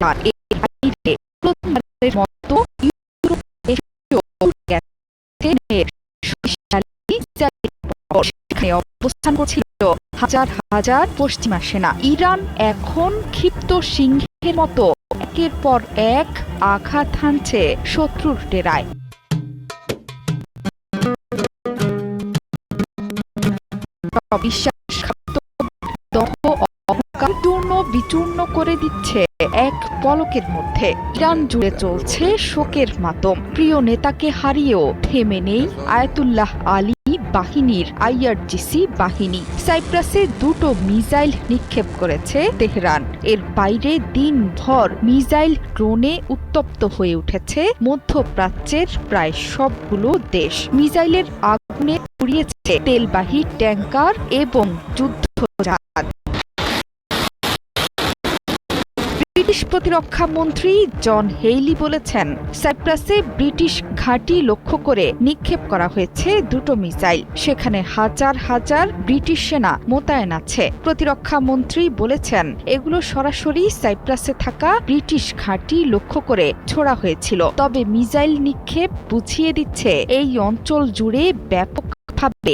Tehran এর বাইরে প্রথমবারের মতো সেখানে অবস্থান করছিল হাজার হাজার পশ্চিমা সেনা। ইরান এখন ক্ষিপ্ত সিংহের মতো একের পর এক আঘাত হানছে শত্রুর ডেরায়। বিচূর্ণ করে দিচ্ছে এক পলকের মধ্যে। ইরান জুড়ে চলছে শোকের মাতম। প্রিয় নেতাকে হারিয়েও থেমে নেই আয়াতুল্লাহ আলী বাহিনীর আইআরজিসি বাহিনী। সাইপ্রাসে 2টো মিসাইল নিক্ষেপ করেছে তেহরান। এর বাইরে দিনভর মিসাইল ড্রোনে উত্তপ্ত হয়ে উঠেছে মধ্যপ্রাচ্যের প্রায় সবগুলো দেশ। মিসাইলের আগুনে পুড়িয়েছে তেলবাহী ট্যাঙ্কার এবং যুদ্ধজাহাজ। ব্রিটিশ প্রতিরক্ষা মন্ত্রী জন হেইলি বলেছেন, সাইপ্রাসে ব্রিটিশ ঘাঁটি লক্ষ্য করে নিক্ষেপ করা হয়েছে 2টো মিসাইল। সেখানে হাজার হাজার ব্রিটিশ সেনা মোতায়েন আছে। প্রতিরক্ষা মন্ত্রী বলেছেন, এগুলো সরাসরি সাইপ্রাসে থাকা ব্রিটিশ ঘাঁটি লক্ষ্য করে ছোড়া হয়েছিল। তবে মিসাইল নিক্ষেপ বুঝিয়ে দিচ্ছে এই অঞ্চল জুড়ে ব্যাপকভাবে